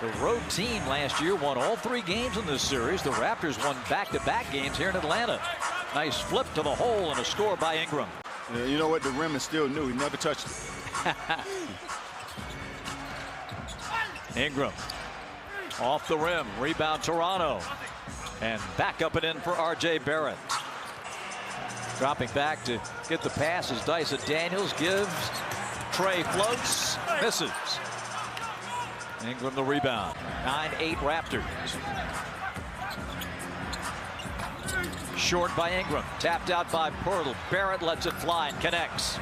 The road team last year won all 3 games in this series. The Raptors won back-to-back games here in Atlanta. Nice flip to the hole and a score by Ingram. Yeah, you know what? The rim is still new. He never touched it. Ingram off the rim. Rebound Toronto. And back up and in for R.J. Barrett. Dropping back to get the pass as Dyson Daniels gives. Trey floats. Misses. Ingram the rebound. 9-8 Raptors. Short by Ingram. Tapped out by Poeltl. Barrett lets it fly and connects.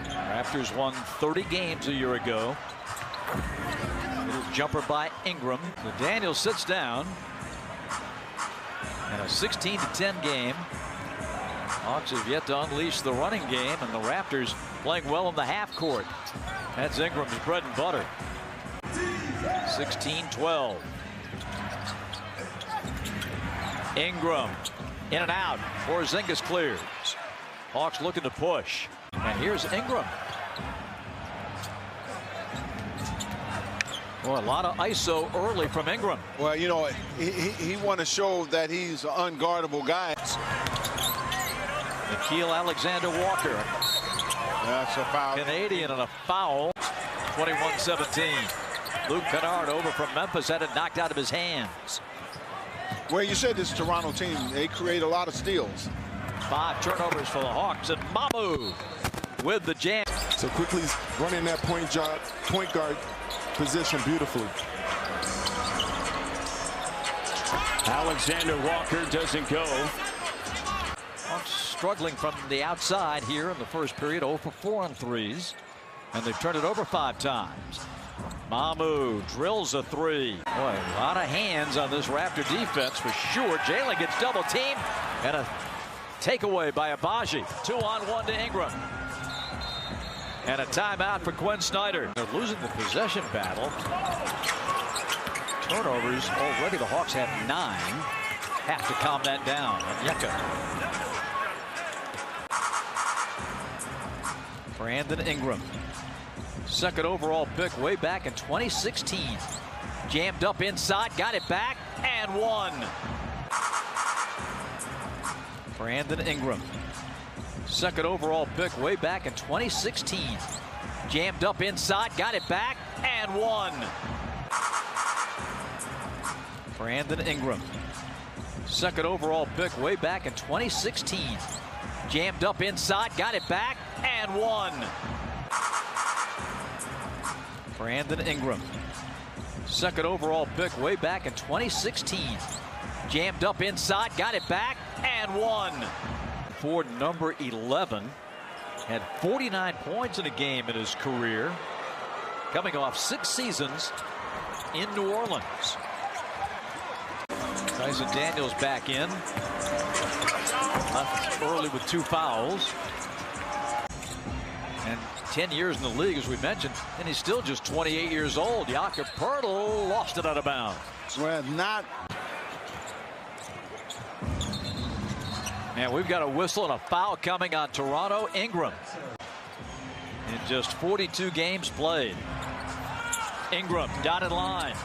Raptors won 30 games a year ago. Little jumper by Ingram. So Daniels sits down. And a 16-10 game. Hawks have yet to unleash the running game, and the Raptors playing well in the half court. That's Ingram's bread and butter. 16-12. Ingram in and out. Porzingis clears. Hawks looking to push. And here's Ingram. Boy, a lot of ISO early from Ingram. Well, you know, he want to show that he's an unguardable guy. Nickeil Alexander-Walker. That's a foul. Canadian and a foul. 21-17. Luke Kennard over from Memphis had it knocked out of his hands. Well, you said this Toronto team, they create a lot of steals. 5 turnovers for the Hawks, and Mamu with the jam. So quickly running that point guard position beautifully. Alexander Walker doesn't go. Hawks struggling from the outside here in the first period. 0 for 4 on threes. And they've turned it over 5 times. Mamu drills a 3. Boy, a lot of hands on this Raptor defense for sure. Jalen gets double teamed. And a takeaway by Abaji. 2-on-1 to Ingram. And a timeout for Quinn Snyder. They're losing the possession battle. Turnovers already. The Hawks have 9. Have to calm that down. Onyeka. Brandon Ingram. 2nd overall pick way back in 2016. Jammed up inside. Got it back. And 1. Brandon Ingram. 2nd overall pick way back in 2016. Jammed up inside, got it back, and 1. Brandon Ingram. 2nd overall pick way back in 2016. Jammed up inside, got it back, and 1. Brandon Ingram. 2nd overall pick way back in 2016. Jammed up inside, got it back, and 1. For number 11, had 49 points in a game in his career, coming off 6 seasons in New Orleans. Dyson Daniels back in, left early with 2 fouls, and 10 years in the league, as we mentioned, and he's still just 28 years old. Jakob Poeltl lost it out of bounds. Well, not. And we've got a whistle and a foul coming on Toronto. Ingram in just 42 games played. Ingram, dotted line.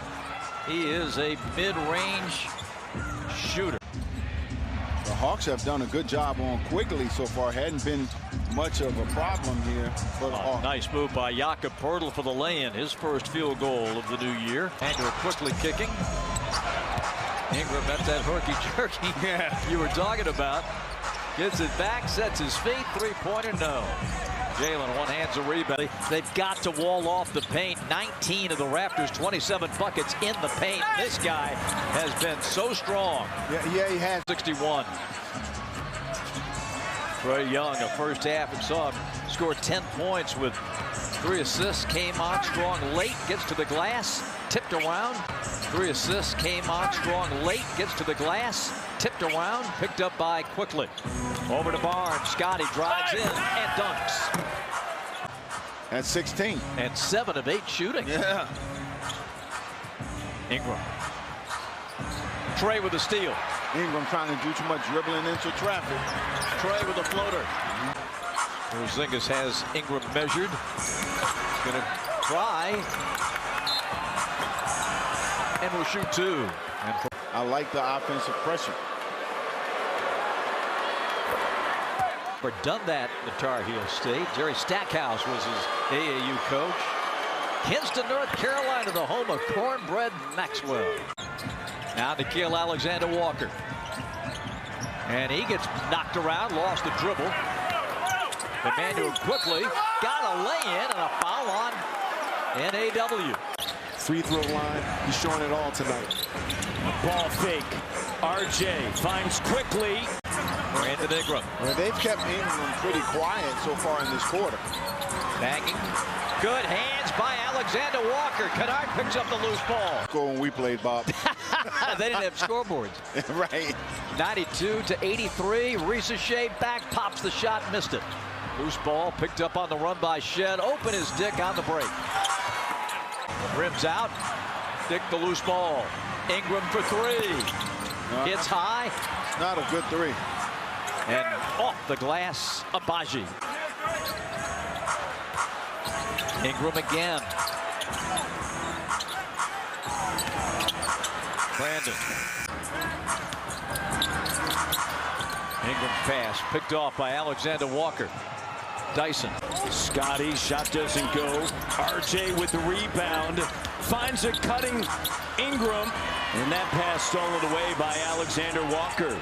He is a mid-range shooter. The Hawks have done a good job on Quigley so far. Hadn't been much of a problem here for the Hawks. Nice move by Jakob Poeltl for the lay-in. His first field goal of the new year. Andrew quickly kicking. Ingram met that herky-jerky you were talking about. Gets it back, sets his feet, 3-pointer, no. Jalen one-hands a rebound. They've got to wall off the paint. 19 of the Raptors' 27 buckets in the paint. This guy has been so strong. Yeah, he has. 61. Trae Young, a first half, and saw him score 10 points with 3 assists. Came on strong late, gets to the glass, tipped around. 3 assists, came on strong late, gets to the glass, tipped around, picked up by Quickly. Over to Barnes. Scotty drives in and dunks. At 16. And 7 of 8 shooting. Yeah. Ingram. Trae with a steal. Ingram trying to do too much dribbling into traffic. Trae with a floater. Porzingis has Ingram measured. Going to try. And will shoot 2. I like the offensive pressure. Done that at Tar Heel State. Jerry Stackhouse was his AAU coach. Kinston, North Carolina, the home of Cornbread Maxwell. Now Nickeil Alexander-Walker. And he gets knocked around, lost the dribble. Emmanuel quickly got a lay-in and a foul on NAW. Free throw line, he's showing it all tonight. Ball fake. RJ finds quickly. Brandon Ingram. Well, they've kept Ingram pretty quiet so far in this quarter. Banging. Good hands by Alexander Walker. Kennard picks up the loose ball. Go when we played, Bob. They didn't have scoreboards. Right. 92-83. Reese Shea back, pops the shot, missed it. Loose ball picked up on the run by Shed. Open his Dick on the break. Rims out. Dick the loose ball. Ingram for 3. Hits high. Not a good 3. And off the glass, Abaji. Ingram again. Brandon. Ingram's pass picked off by Alexander Walker. Dyson. Scotty, shot doesn't go. RJ with the rebound. Finds a cutting Ingram. And that pass stolen away by Alexander Walker.